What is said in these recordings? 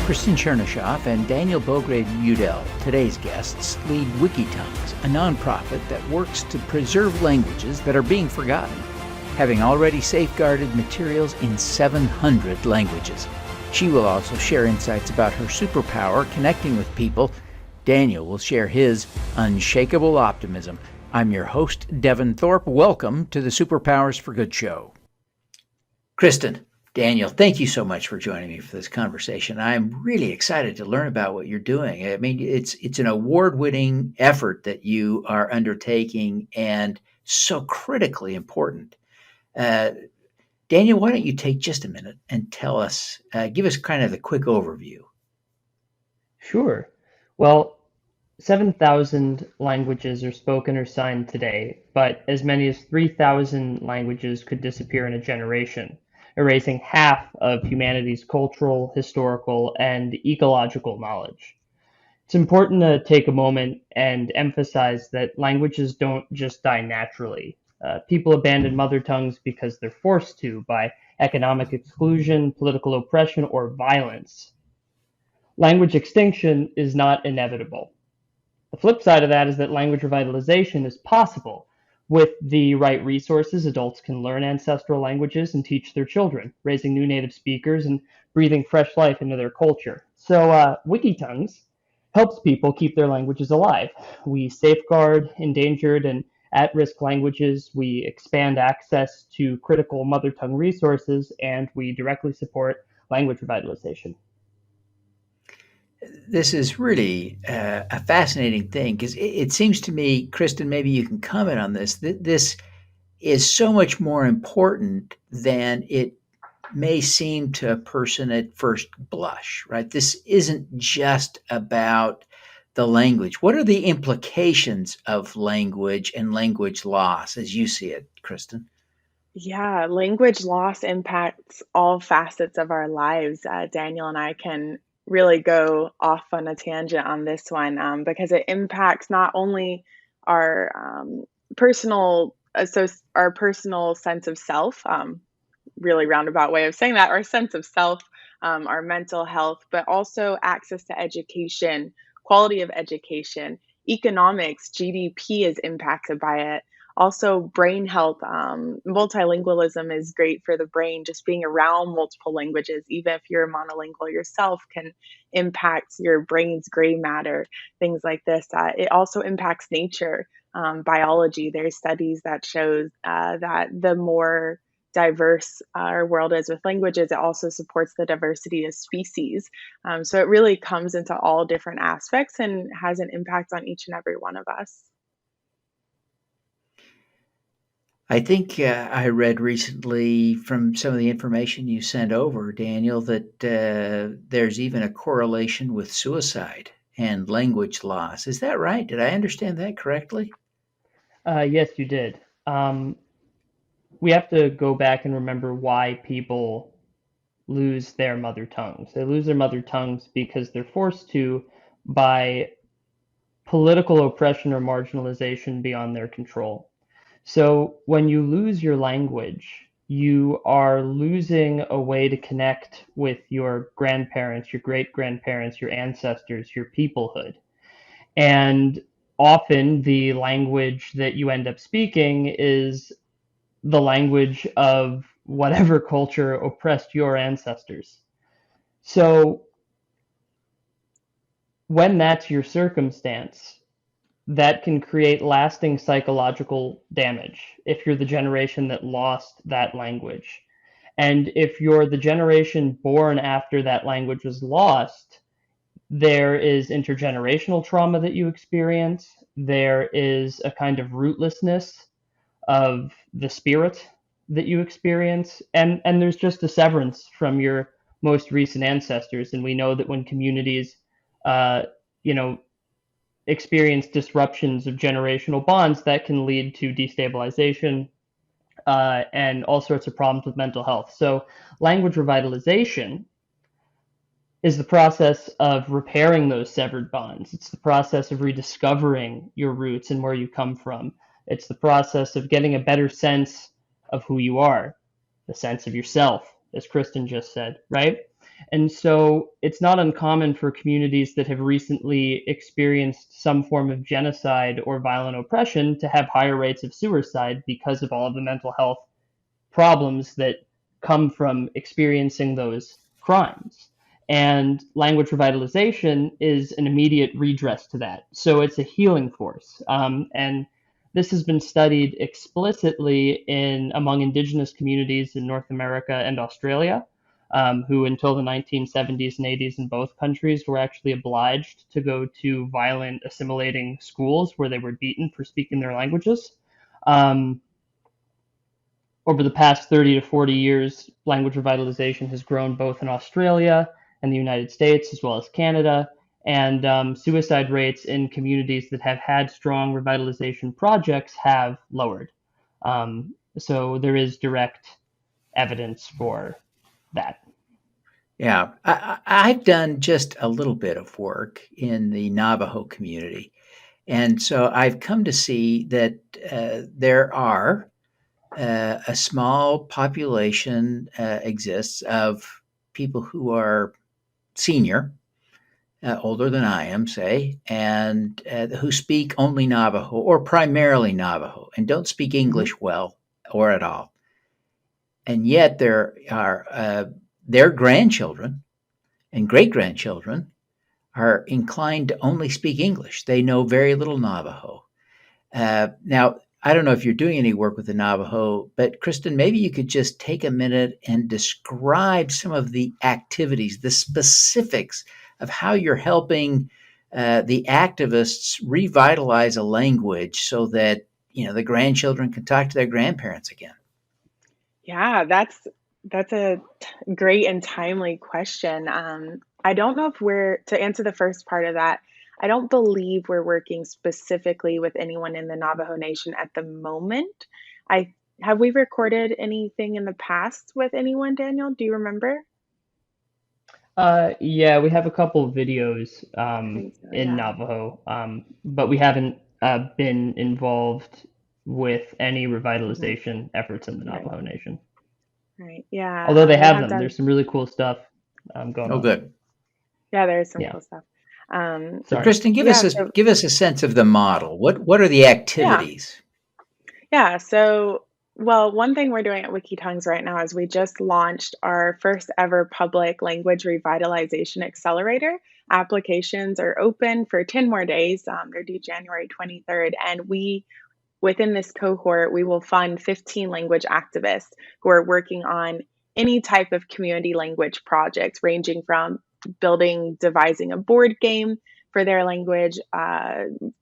Kristen Tcherneshoff and Daniel Bögre Udell, today's guests, lead Wikitongues, a nonprofit that works to preserve languages that are being forgotten, having already safeguarded materials in 700 languages. She will also share insights about her superpower connecting with people. Daniel will share his unshakable optimism. I'm your host, Devin Thorpe. Welcome to the Superpowers for Good show. Kristen, Daniel, thank you so much for joining me for this conversation. I'm really excited to learn about what you're doing. I mean, it's an award-winning effort that you are undertaking and so critically important. Daniel, why don't you take just a minute and tell us, give us kind of the quick overview. Sure. Well, 7,000 languages are spoken or signed today, but as many as 3,000 languages could disappear in a generation, erasing half of humanity's cultural, historical, and ecological knowledge. It's important to take a moment and emphasize that languages don't just die naturally. People abandon mother tongues because they're forced to by economic exclusion, political oppression, or violence. Language extinction is not inevitable. The flip side of that is that language revitalization is possible. With the right resources, adults can learn ancestral languages and teach their children, raising new native speakers and breathing fresh life into their culture. So, Wikitongues helps people keep their languages alive. We safeguard endangered and at-risk languages, we expand access to critical mother tongue resources, and we directly support language revitalization. This is really a fascinating thing because it seems to me, Kristen, maybe you can comment on this, that this is so much more important than it may seem to a person at first blush, right? This isn't just about the language. What are the implications of language and language loss as you see it, Kristen? Yeah, language loss impacts all facets of our lives. Daniel and I can really go off on a tangent on this one because it impacts not only our personal, our personal sense of self. Really roundabout way of saying that, our sense of self, our mental health, but also access to education, quality of education, economics, GDP is impacted by it. Also, brain health, multilingualism is great for the brain. Just being around multiple languages, even if you're monolingual yourself, can impact your brain's gray matter, things like this. It also impacts nature, biology. There's studies that shows that the more diverse our world is with languages, it also supports the diversity of species. So it really comes into all different aspects and has an impact on each and every one of us. I think I read recently from some of the information you sent over, Daniel, that there's even a correlation with suicide and language loss. Is that right? Did I understand that correctly? Yes, you did. We have to go back and remember why people lose their mother tongues. They lose their mother tongues because they're forced to by political oppression or marginalization beyond their control. So when you lose your language, you are losing a way to connect with your grandparents, your great grandparents, your ancestors, your peoplehood. And often the language that you end up speaking is the language of whatever culture oppressed your ancestors. So when that's your circumstance, that can create lasting psychological damage if you're the generation that lost that language. And if you're the generation born after that language was lost, there is intergenerational trauma that you experience. There is a kind of rootlessness of the spirit that you experience. And there's just a severance from your most recent ancestors. And we know that when communities, uh, you know, experience disruptions of generational bonds, that can lead to destabilization and all sorts of problems with mental health. So, language revitalization is the process of repairing those severed bonds. It's the process of rediscovering your roots and where you come from. It's the process of getting a better sense of who you are, the sense of yourself, as Kristen just said, right? And so it's not uncommon for communities that have recently experienced some form of genocide or violent oppression to have higher rates of suicide because of all of the mental health problems that come from experiencing those crimes. And language revitalization is an immediate redress to that. So it's a healing force. And this has been studied explicitly in among indigenous communities in North America and Australia, who until the 1970s and 80s in both countries were actually obliged to go to violent assimilating schools where they were beaten for speaking their languages. Um, Over the past 30 to 40 years, language revitalization has grown both in Australia and the United States, as well as Canada. And suicide rates in communities that have had strong revitalization projects have lowered. So there is direct evidence for that. Yeah, I've done just a little bit of work in the Navajo community. And so I've come to see that there are a small population exists of people who are senior, older than I am, say, and who speak only Navajo or primarily Navajo and don't speak Mm-hmm. English well or at all. And yet there are their grandchildren and great grandchildren are inclined to only speak English. They know very little Navajo. Now, I don't know if you're doing any work with the Navajo, but Kristen, maybe you could just take a minute and describe some of the activities, the specifics of how you're helping the activists revitalize a language so that the grandchildren can talk to their grandparents again. Yeah, that's a great and timely question. I don't know if we're to answer the first part of that. I don't believe we're working specifically with anyone in the Navajo Nation at the moment. I have we recorded anything in the past with anyone, Daniel? Do you remember? Yeah, we have a couple of videos I think so, in yeah. Navajo, but we haven't been involved with any Hmm. revitalization efforts in the Right, Navajo Nation. right. Yeah, Although they we have have them, done. there's some really cool stuff going Oh, on. good. Yeah, there is some Yeah, cool stuff. So, sorry. Kristen, Yeah, so give us a sense of the model. What are the yeah. activities? Yeah, so, well, one thing we're doing at Wikitongues right now is we just launched our first ever public language revitalization accelerator. Applications are open for 10 more days. They're due January 23rd. And within this cohort, we will fund 15 language activists who are working on any type of community language projects, ranging from devising a board game for their language,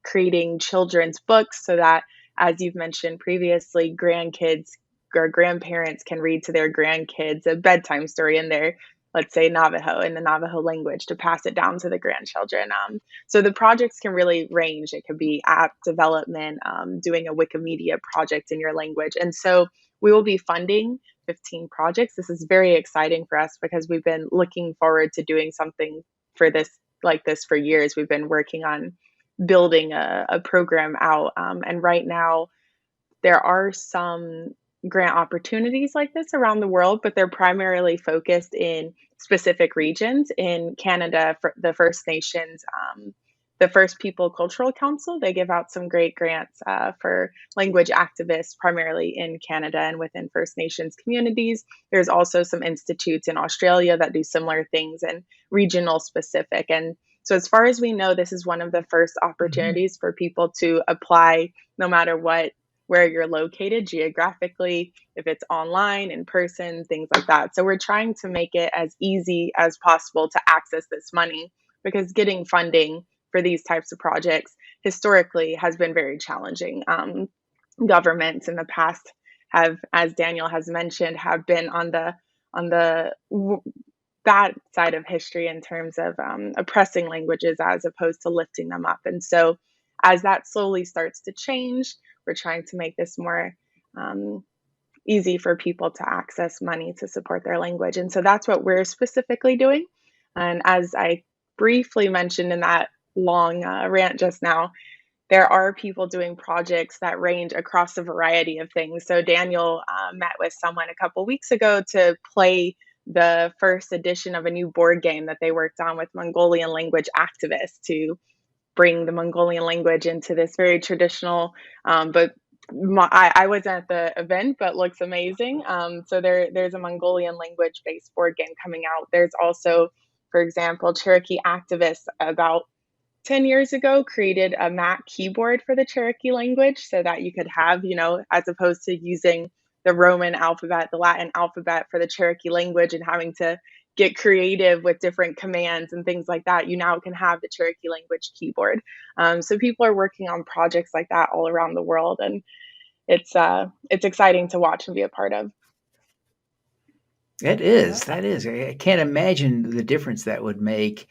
creating children's books so that, as you've mentioned previously, grandkids or grandparents can read to their grandkids a bedtime story in their, let's say, Navajo, in the Navajo language to pass it down to the grandchildren. So the projects can really range. It could be app development, doing a Wikimedia project in your language. And so we will be funding 15 projects. This is very exciting for us because we've been looking forward to doing something for this like this for years. We've been working on building a program out. And right now, there are some grant opportunities like this around the world, but they're primarily focused in specific regions. In Canada, for the First Nations, the First People Cultural Council, they give out some great grants for language activists, primarily in Canada and within First Nations communities. There's also some institutes in Australia that do similar things and regional specific. And so, as far as we know, this is one of the first Mhm. opportunities for people to apply no matter where you're located geographically, if it's online, in person, things like that. So we're trying to make it as easy as possible to access this money because getting funding for these types of projects historically has been very challenging. Governments in the past have, as Daniel has mentioned, have been on the bad side of history in terms of oppressing languages as opposed to lifting them up. And so, as that slowly starts to change, we're trying to make this more um, easy for people to access money to support their language. And so that's what we're specifically doing. And as I briefly mentioned in that long rant just now, there are people doing projects that range across a variety of things. So Daniel met with someone a couple weeks ago to play the first edition of a new board game that they worked on with Mongolian language activists to bring the Mongolian language into this very traditional, but I wasn't at the event, but looks amazing. So there's a Mongolian language based board game coming out. There's also, for example, Cherokee activists about 10 years ago created a Mac keyboard for the Cherokee language so that you could have, as opposed to using the Roman alphabet, the Latin alphabet for the Cherokee language and having to get creative with different commands and things like that, you now can have the Cherokee language keyboard. So people are working on projects like that all around the world, and it's exciting to watch and be a part of. It is. That is. I can't imagine the difference that would make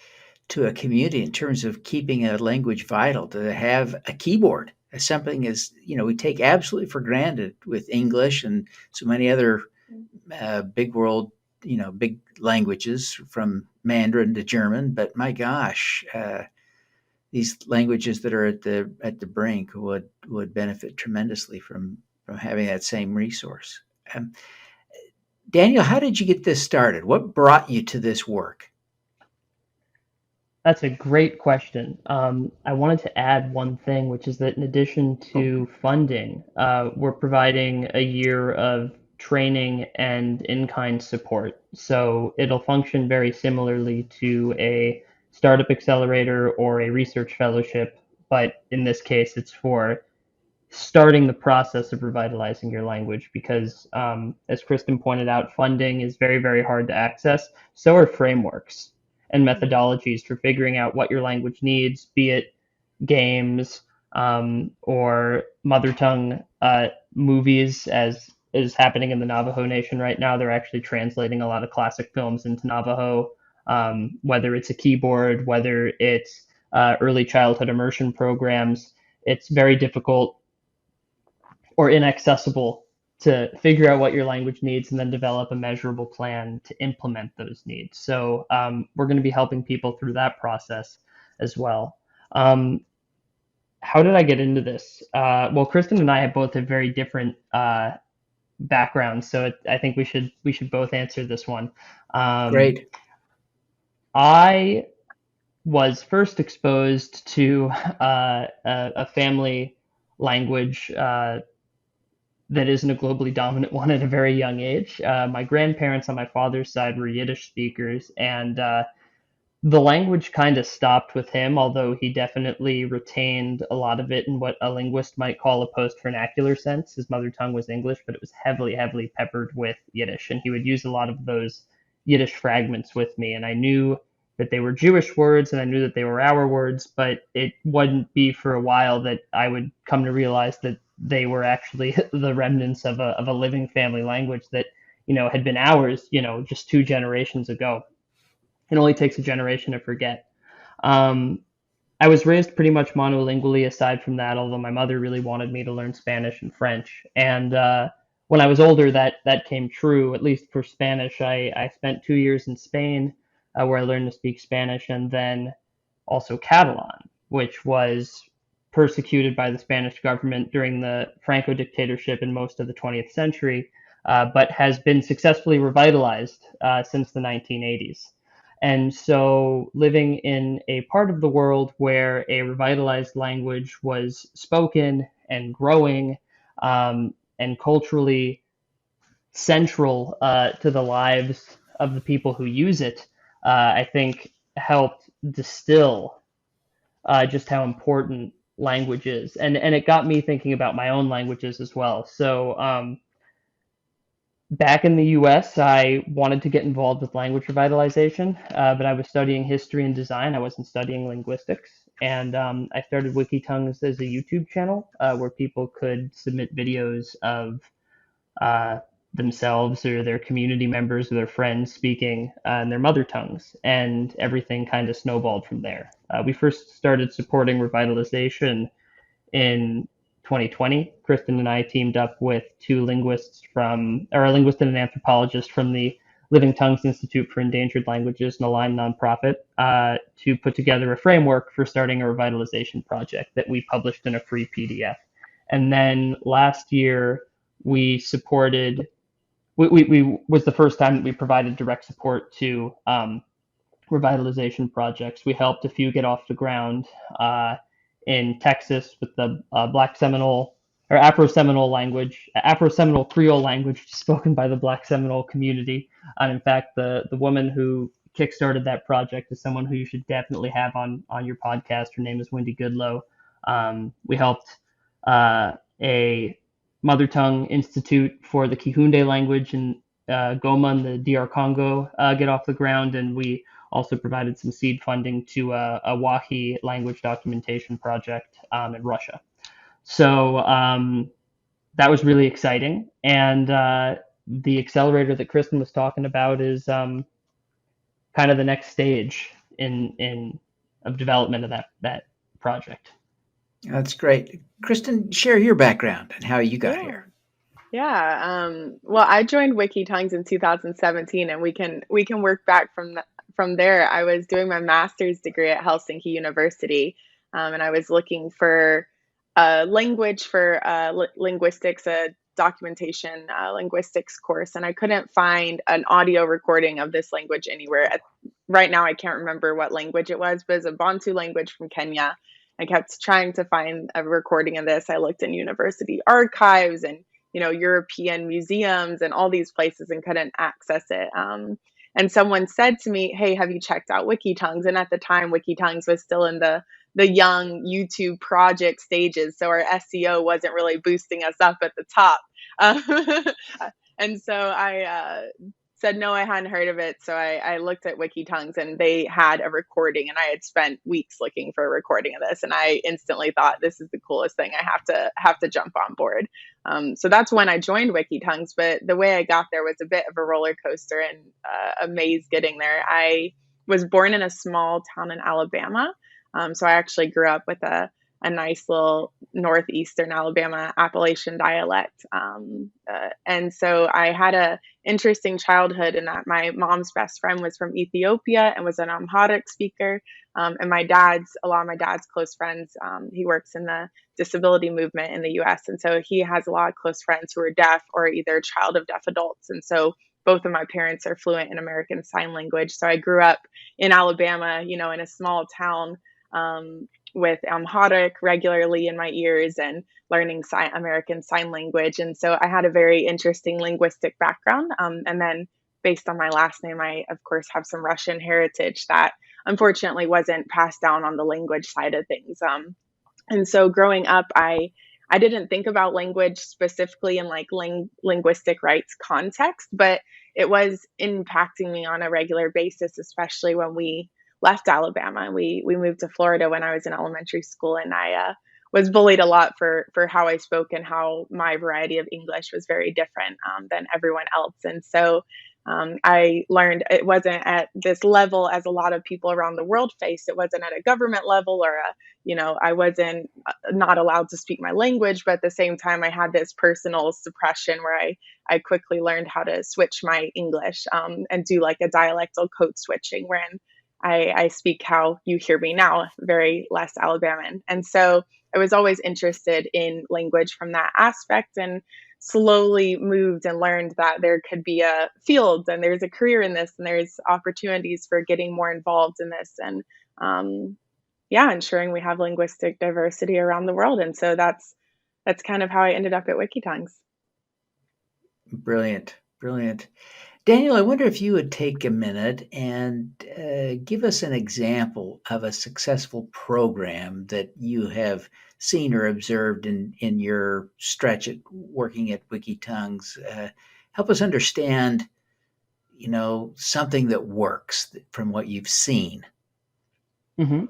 to a community in terms of keeping a language vital to have a keyboard. As something as we take absolutely for granted with English and so many other big world, big languages from Mandarin to German. But my gosh, these languages that are at the brink would benefit tremendously from having that same resource. Daniel, how did you get this started? What brought you to this work? That's a great question. I wanted to add one thing, which is that in addition to funding, we're providing a year of training and in-kind support. So it'll function very similarly to a startup accelerator or a research fellowship, but in this case, it's for starting the process of revitalizing your language because, as Kristen pointed out, funding is very, very hard to access. So are frameworks and methodologies for figuring out what your language needs, be it games or mother tongue movies, as is happening in the Navajo Nation right now. They're actually translating a lot of classic films into Navajo, whether it's a keyboard, whether it's early childhood immersion programs. It's very difficult or inaccessible to figure out what your language needs and then develop a measurable plan to implement those needs. So we're going to be helping people through that process as well. How did I get into this? Well, Kristen and I have both have very different backgrounds, so I think we should both answer this one. Great. I was first exposed to a family language that isn't a globally dominant one at a very young age. My grandparents on my father's side were Yiddish speakers, and the language kind of stopped with him, although he definitely retained a lot of it in what a linguist might call a post-vernacular sense. His mother tongue was English, but it was heavily, heavily peppered with Yiddish, and he would use a lot of those Yiddish fragments with me, and I knew that they were Jewish words, and I knew that they were our words, but it wouldn't be for a while that I would come to realize that they were actually the remnants of a living family language that, had been ours, just 2 generations ago. It only takes a generation to forget. I was raised pretty much monolingually aside from that, although my mother really wanted me to learn Spanish and French. And when I was older, that came true, at least for Spanish. I spent 2 years in Spain where I learned to speak Spanish, and then also Catalan, which was persecuted by the Spanish government during the Franco dictatorship in most of the 20th century, but has been successfully revitalized since the 1980s. And so living in a part of the world where a revitalized language was spoken and growing and culturally central to the lives of the people who use it, I think helped distill just how important language is. And it got me thinking about my own languages as well. So back in the US, I wanted to get involved with language revitalization, but I was studying history and design. I wasn't studying linguistics. And I started Wikitongues as a YouTube channel where people could submit videos of themselves or their community members or their friends speaking in their mother tongues. And everything kind of snowballed from there. We first started supporting revitalization in 2020. Kristen and I teamed up with a linguist and an anthropologist from the Living Tongues Institute for Endangered Languages, an aligned nonprofit, to put together a framework for starting a revitalization project that we published in a free PDF. And then last year, we supported we was the first time that we provided direct support to revitalization projects. We helped a few get off the ground in Texas with the Black Seminole or Afro-Seminole language, Afro-Seminole Creole language spoken by the Black Seminole community. And in fact, the woman who kickstarted that project is someone who you should definitely have on your podcast. Her name is Wendy Goodlow. We helped a mother tongue institute for the Kihunde language in Goma in the DR Congo get off the ground, and we also provided some seed funding to a Wahi language documentation project in Russia. So that was really exciting. And the accelerator that Kristen was talking about is kind of the next stage in of development of that project. That's great. Kristen, share your background and how you got Yeah. here. Yeah. Well, I joined Wikitongues in 2017, and we can work back from there. I was doing my master's degree at Helsinki University, and I was looking for a language for linguistics, a documentation linguistics course, and I couldn't find an audio recording of this language anywhere. Right now, I can't remember what language it was, but it's a Bantu language from Kenya. I kept trying to find a recording of this. I looked in university archives and European museums and all these places and couldn't access it. And someone said to me, "Hey, have you checked out Wikitongues?" And at the time, Wikitongues was still in the young YouTube project stages, so our SEO wasn't really boosting us up at the top. Um, and so I said no, I hadn't heard of it. So I looked at Wikitongues, and they had a recording, and I had spent weeks looking for a recording of this, and I instantly thought, this is the coolest thing. I have to jump on board. So that's when I joined Wikitongues. But the way I got there was a bit of a roller coaster and a maze getting there. I was born in a small town in Alabama. So I actually grew up with a nice little northeastern Alabama Appalachian dialect. And so I had a interesting childhood in that my mom's best friend was from Ethiopia and was an Amharic speaker. And a lot of my dad's close friends, he works in the disability movement in the US. And so he has a lot of close friends who are deaf or either child of deaf adults. And so both of my parents are fluent in American Sign Language. So I grew up in Alabama, in a small town, with Amharic regularly in my ears and learning American Sign Language. And so I had a very interesting linguistic background. And then based on my last name, I, of course, have some Russian heritage that unfortunately wasn't passed down on the language side of things. And so growing up, I didn't think about language specifically in like linguistic rights context, but it was impacting me on a regular basis, especially when we left Alabama. We moved to Florida when I was in elementary school, and I was bullied a lot for how I spoke and how my variety of English was very different than everyone else. And so I learned it wasn't at this level as a lot of people around the world face. It wasn't at a government level or I wasn't not allowed to speak my language, but at the same time, I had this personal suppression where I quickly learned how to switch my English and do like a dialectal code switching, wherein I speak how you hear me now, very less Alabama. And so I was always interested in language from that aspect, and slowly moved and learned that there could be a field and there's a career in this and there's opportunities for getting more involved in this. And ensuring we have linguistic diversity around the world. And so that's kind of how I ended up at Wikitongues. Brilliant. Daniel, I wonder if you would take a minute and give us an example of a successful program that you have seen or observed in your stretch at working at Wikitongues. Help us understand, something that works from what you've seen. Mm-hmm.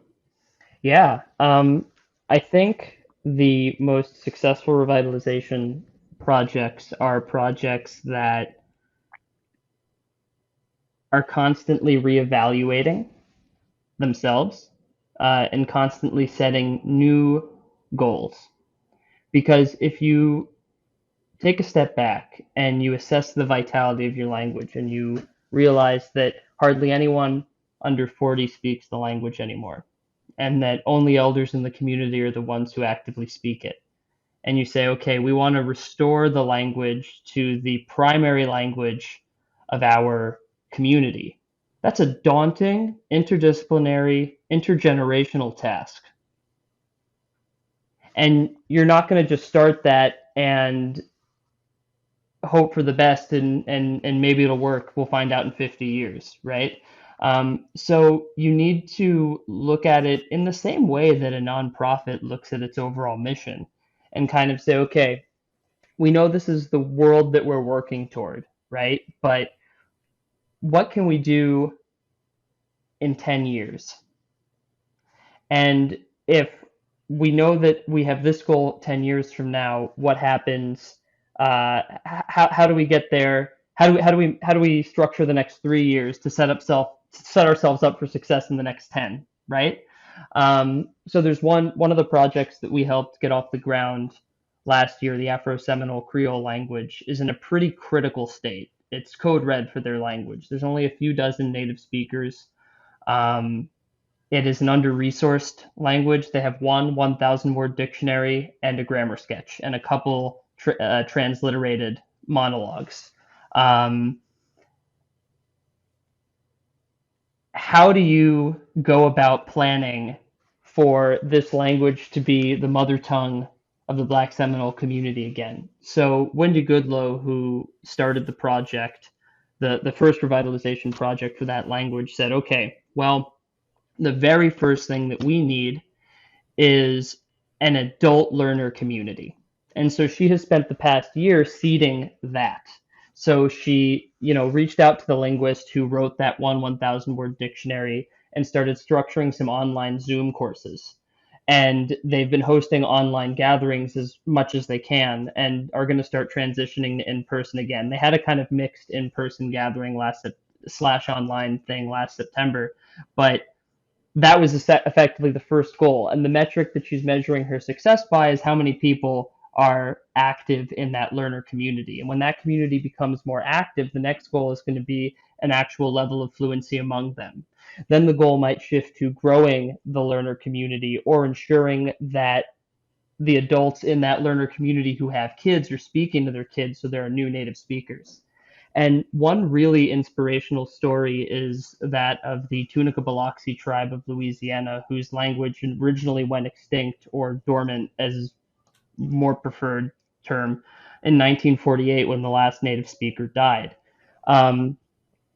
Yeah. I think the most successful revitalization projects are projects that are constantly reevaluating themselves and constantly setting new goals. Because if you take a step back and you assess the vitality of your language and you realize that hardly anyone under 40 speaks the language anymore, and that only elders in the community are the ones who actively speak it, and you say, okay, we want to restore the language to the primary language of our community. That's a daunting, interdisciplinary, intergenerational task. And you're not going to just start that and hope for the best and maybe it'll work. We'll find out in 50 years, right? So you need to look at it in the same way that a nonprofit looks at its overall mission and kind of say, okay, we know this is the world that we're working toward, right? But what can we do in 10 years? And if we know that we have this goal 10 years from now, what happens? How do we get there? How do we structure the next 3 years to set ourselves up for success in the next 10, right? So there's one of the projects that we helped get off the ground last year, the Afro-Seminole Creole language, is in a pretty critical state. It's code red for their language. There's only a few dozen native speakers. Um, it is an under-resourced language. They have one 1,000-word dictionary and a grammar sketch and a couple transliterated monologues. How do you go about planning for this language to be the mother tongue of the Black Seminole community again? So Wendy Goodlow, who started the project, the first revitalization project for that language, said, okay, well, the very first thing that we need is an adult learner community. And so she has spent the past year seeding that. So she, reached out to the linguist who wrote that 1,000-word dictionary and started structuring some online Zoom courses. And they've been hosting online gatherings as much as they can and are going to start transitioning to in-person again. They had a kind of mixed in-person gathering slash online thing last September, but that was effectively the first goal. And the metric that she's measuring her success by is how many people are active in that learner community. And when that community becomes more active, the next goal is going to be an actual level of fluency among them. Then the goal might shift to growing the learner community or ensuring that the adults in that learner community who have kids are speaking to their kids so there are new native speakers. And one really inspirational story is that of the Tunica Biloxi tribe of Louisiana, whose language originally went extinct or dormant, as more preferred term, in 1948 when the last native speaker died.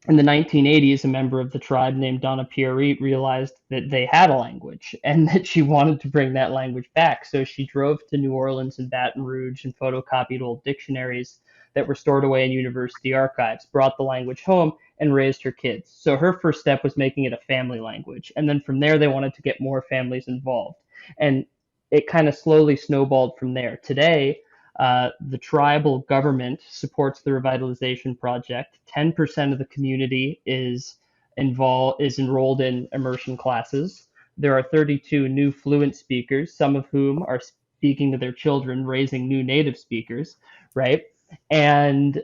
In the 1980s, a member of the tribe named Donna Pierre realized that they had a language and that she wanted to bring that language back. So she drove to New Orleans and Baton Rouge and photocopied old dictionaries that were stored away in university archives, brought the language home, and raised her kids. So her first step was making it a family language. And then from there, they wanted to get more families involved. And it kind of slowly snowballed from there. Today, the tribal government supports the revitalization project. 10% of the community is enrolled in immersion classes. There are 32 new fluent speakers, some of whom are speaking to their children, raising new native speakers, right? And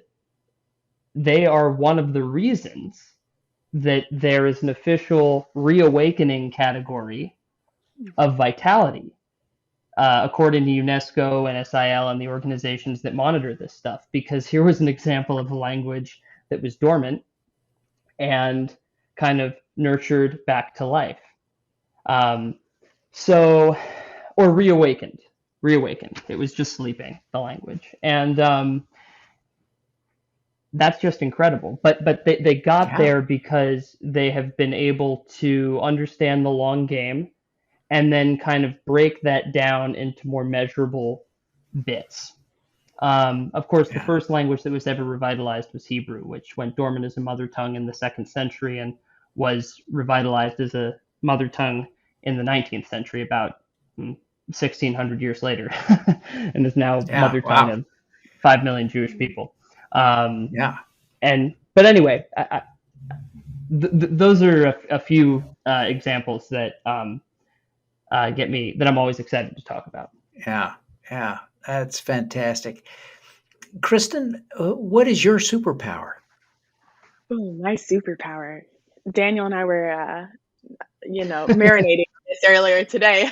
they are one of the reasons that there is an official reawakening category of vitality, according to UNESCO and SIL and the organizations that monitor this stuff, because here was an example of a language that was dormant and kind of nurtured back to life. Or reawakened. It was just sleeping, the language. And that's just incredible. But they got there because they have been able to understand the long game and then kind of break that down into more measurable bits. Of course, the first language that was ever revitalized was Hebrew, which went dormant as a mother tongue in the 2nd century and was revitalized as a mother tongue in the 19th century, about 1,600 years later, and is now mother tongue of 5 million Jewish people. But anyway, those are a few examples that get me, that I'm always excited to talk about. Yeah, that's fantastic. Kristen, what is your superpower? Oh, my superpower. Daniel and I were, marinating on this earlier today.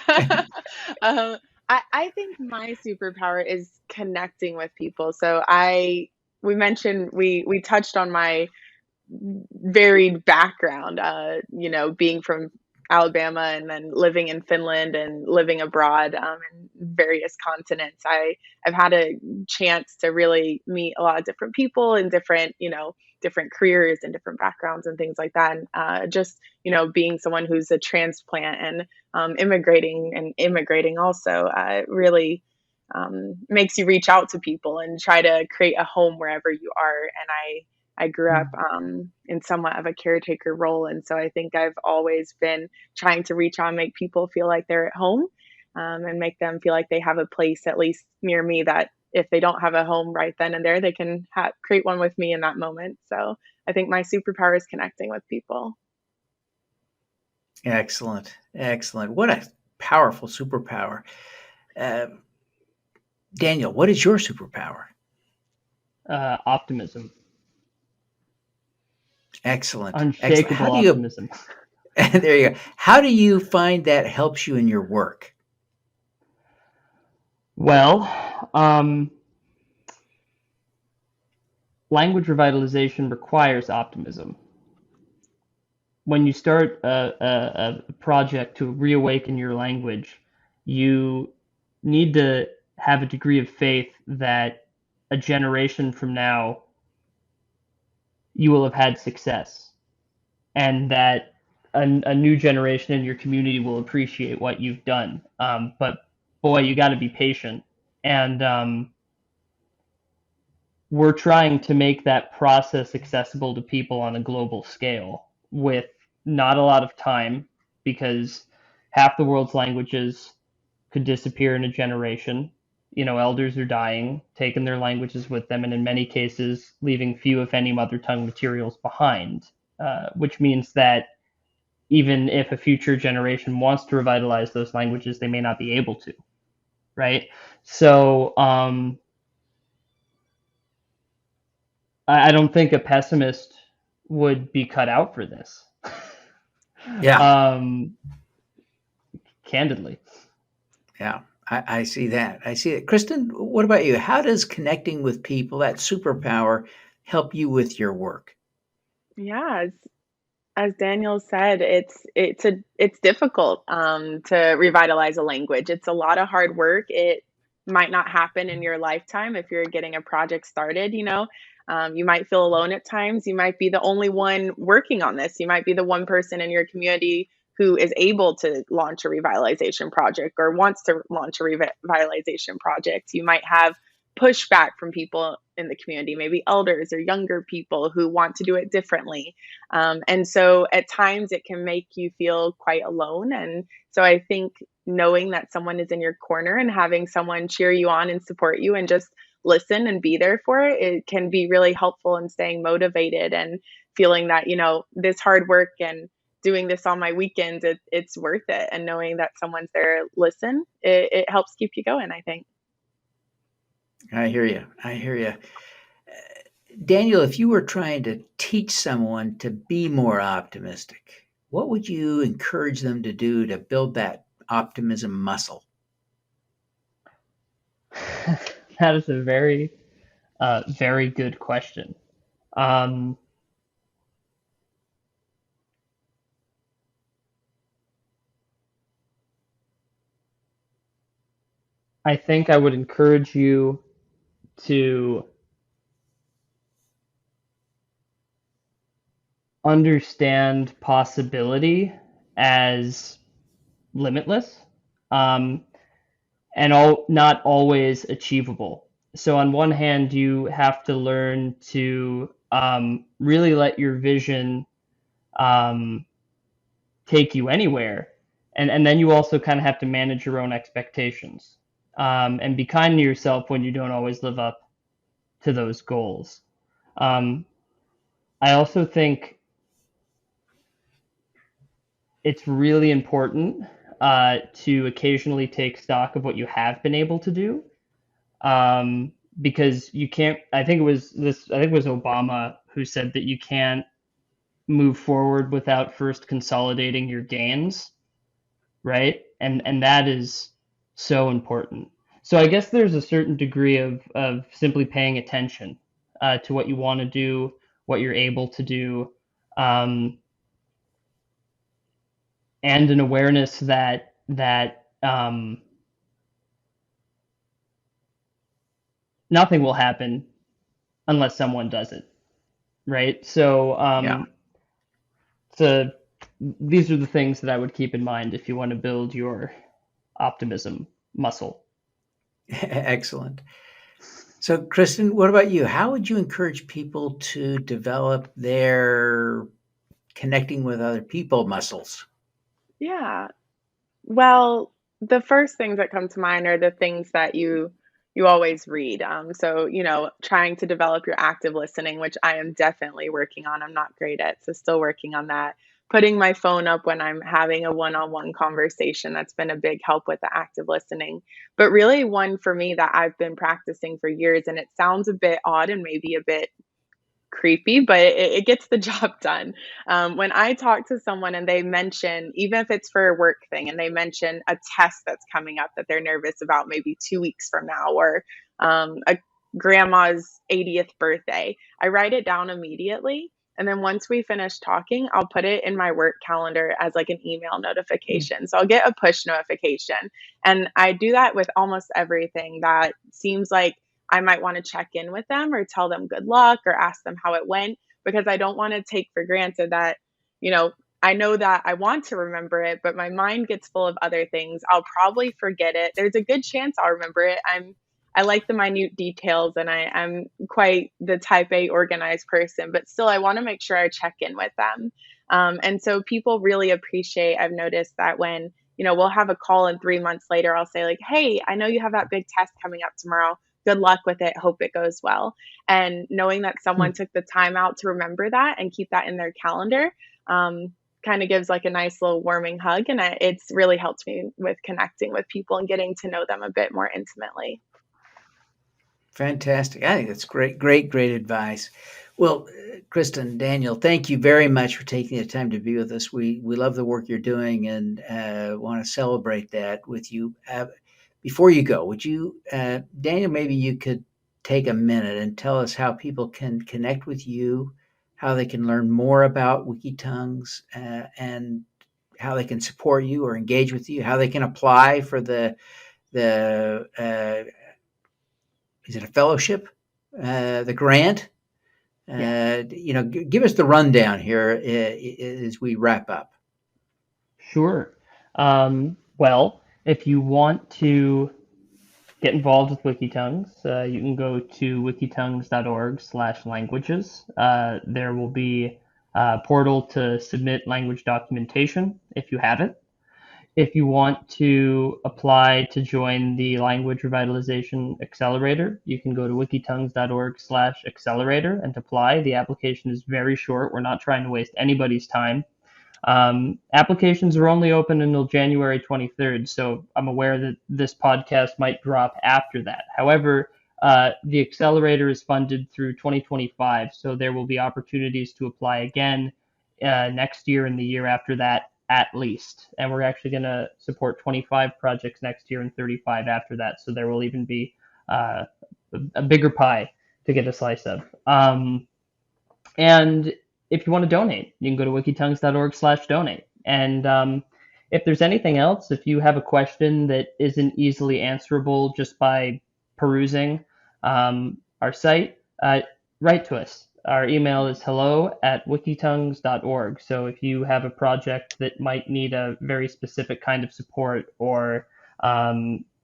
I think my superpower is connecting with people. We mentioned, we touched on my varied background, being from Alabama and then living in Finland and living abroad, in various continents. I've had a chance to really meet a lot of different people in different, different careers and different backgrounds and things like that. And just, being someone who's a transplant and immigrating also, really makes you reach out to people and try to create a home wherever you are. And I grew up in somewhat of a caretaker role, and so I think I've always been trying to reach out and make people feel like they're at home, and make them feel like they have a place at least near me, that if they don't have a home right then and there, they can create one with me in that moment. So I think my superpower is connecting with people. Excellent. Excellent. What a powerful superpower. Uh, Daniel, what is your superpower? Optimism, Excellent. Excellent. How unshakable do you, optimism. there you go. How do you find that helps you in your work? Well, language revitalization requires optimism. When you start a project to reawaken your language, you need to have a degree of faith that a generation from now you will have had success, and that a new generation in your community will appreciate what you've done. But boy, you got to be patient. And we're trying to make that process accessible to people on a global scale with not a lot of time, because half the world's languages could disappear in a generation. Elders are dying, taking their languages with them, and in many cases, leaving few, if any, mother tongue materials behind, which means that even if a future generation wants to revitalize those languages, they may not be able to, right? So I don't think a pessimist would be cut out for this. Yeah. Candidly. Yeah. I see that. I see it. Kristen, what about you? How does connecting with people, that superpower, help you with your work? Yeah, as Daniel said, it's difficult, to revitalize a language. It's a lot of hard work. It might not happen in your lifetime if you're getting a project started. You might feel alone at times. You might be the only one working on this. You might be the one person in your community who is able to launch a revitalization project or wants to launch a revitalization project. You might have pushback from people in the community, maybe elders or younger people who want to do it differently. And so at times it can make you feel quite alone. And so I think knowing that someone is in your corner and having someone cheer you on and support you and just listen and be there for it, it can be really helpful in staying motivated and feeling that, this hard work and doing this on my weekends, it's worth it. And knowing that someone's there, listen, it helps keep you going, I think. I hear you. I hear you. Daniel, if you were trying to teach someone to be more optimistic, what would you encourage them to do to build that optimism muscle? That is a very, very good question. Um, I think I would encourage you to understand possibility as limitless, um, and not always achievable. So on one hand, you have to learn to really let your vision um, take you anywhere, and then you also kind of have to manage your own expectations, and be kind to yourself when you don't always live up to those goals. Um, I also think it's really important to occasionally take stock of what you have been able to do, because you can't. I think it was this. I think it was Obama who said that you can't move forward without first consolidating your gains, right? And that is So important. So I guess there's a certain degree of simply paying attention to what you want to do, what you're able to do, um, and an awareness that nothing will happen unless someone does it, right? So Yeah. so these are the things that I would keep in mind if you want to build your optimism muscle. Excellent. So, Kristen, what about you? How would you encourage people to develop their connecting with other people muscles? Yeah. Well, the first things that come to mind are the things that you always read. So, trying to develop your active listening, which I am definitely working on. I'm not great at, so still working on that. Putting my phone up when I'm having a one-on-one conversation, that's been a big help with the active listening. But really one for me that I've been practicing for years, and it sounds a bit odd and maybe a bit creepy, but it gets the job done. When I talk to someone and they mention, even if it's for a work thing, and they mention a test that's coming up that they're nervous about maybe 2 weeks from now, or a grandma's 80th birthday, I write it down immediately. And then once we finish talking, I'll put it in my work calendar as like an email notification. So I'll get a push notification. And I do that with almost everything that seems like I might want to check in with them or tell them good luck or ask them how it went, because I don't want to take for granted that, you know, I know that I want to remember it, but my mind gets full of other things. I'll probably forget it. There's a good chance I'll remember it. I like the minute details, and I'm quite the type A organized person, but still I want to make sure I check in with them. And so people really appreciate, I've noticed that when, we'll have a call and 3 months later, I'll say like, hey, I know you have that big test coming up tomorrow. Good luck with it. Hope it goes well. And knowing that someone took the time out to remember that and keep that in their calendar, kind of gives like a nice little warming hug. And it's really helped me with connecting with people and getting to know them a bit more intimately. Fantastic. I think that's great, great, great advice. Well, Kristen, Daniel, thank you very much for taking the time to be with us. We love the work you're doing and want to celebrate that with you. Before you go, would you, Daniel, maybe you could take a minute and tell us how people can connect with you, how they can learn more about Wikitongues, and how they can support you or engage with you, how they can apply for the is it a fellowship, the grant? Yeah. Give us the rundown here as we wrap up. Sure. Well, if you want to get involved with Wikitongues, you can go to wikitongues.org/languages. There will be a portal to submit language documentation if you have it. If you want to apply to join the Language Revitalization Accelerator, you can go to wikitongues.org/accelerator and apply. The application is very short. We're not trying to waste anybody's time. Applications are only open until January 23rd, so I'm aware that this podcast might drop after that. However, the accelerator is funded through 2025, so there will be opportunities to apply again next year and the year after that at least. And we're actually going to support 25 projects next year and 35 after that, so there will even be a bigger pie to get a slice of. And if you want to donate, you can go to wikitongues.org/donate. And if there's anything else, if you have a question that isn't easily answerable just by perusing our site, write to us. Our email is hello@wikitongues.org. So if you have a project that might need a very specific kind of support, or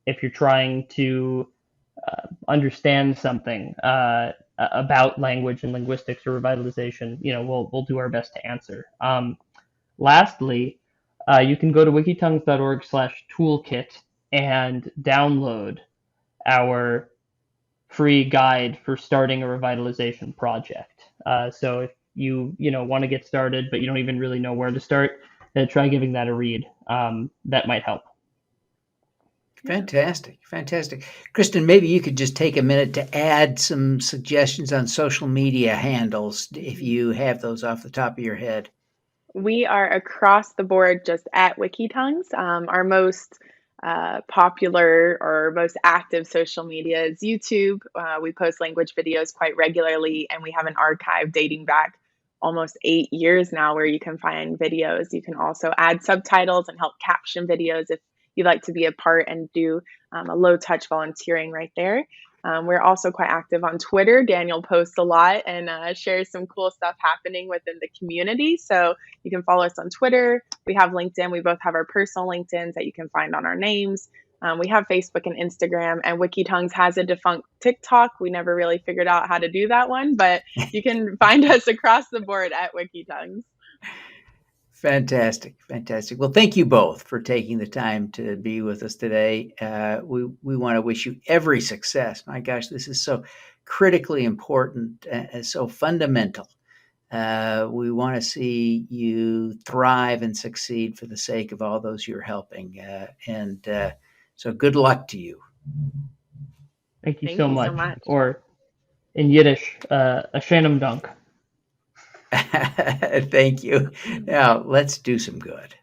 if you're trying to understand something about language and linguistics or revitalization, we'll do our best to answer. Lastly, you can go to wikitongues.org/toolkit and download our free guide for starting a revitalization project. So if you want to get started, but you don't even really know where to start, try giving that a read. That might help. Fantastic. Fantastic. Kristen, maybe you could just take a minute to add some suggestions on social media handles if you have those off the top of your head. We are across the board just at Wikitongues. Our most popular or most active social media is YouTube. We post language videos quite regularly, and we have an archive dating back almost 8 years now where you can find videos. You can also add subtitles and help caption videos if you'd like to be a part and do a low touch volunteering right there. We're also quite active on Twitter. Daniel posts a lot and shares some cool stuff happening within the community. So you can follow us on Twitter. We have LinkedIn. We both have our personal LinkedIns that you can find on our names. We have Facebook and Instagram, and Wikitongues has a defunct TikTok. We never really figured out how to do that one, but you can find us across the board at Wikitongues. Fantastic. Well, thank you both for taking the time to be with us today. We want to wish you every success. My gosh, this is so critically important and so fundamental. We want to see you thrive and succeed for the sake of all those you're helping. So good luck to you. Thank you so much. Or in Yiddish, a Shannon Dunk. Thank you. Now, let's do some good.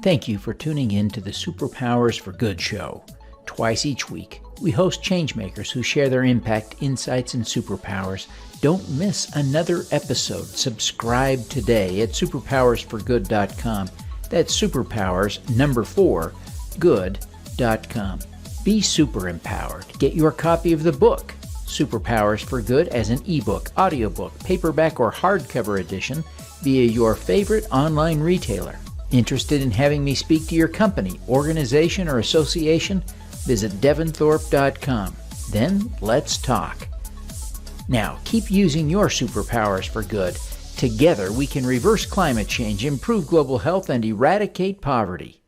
Thank you for tuning in to the Superpowers for Good show. Twice each week, we host changemakers who share their impact, insights, and superpowers. Don't miss another episode. Subscribe today at superpowersforgood.com. That's superpowers, 4, good.com. Be super empowered. Get your copy of the book, Superpowers for Good, as an ebook, audiobook, paperback, or hardcover edition via your favorite online retailer. Interested in having me speak to your company, organization, or association? Visit devinthorpe.com. Then let's talk. Now, keep using your superpowers for good. Together, we can reverse climate change, improve global health, and eradicate poverty.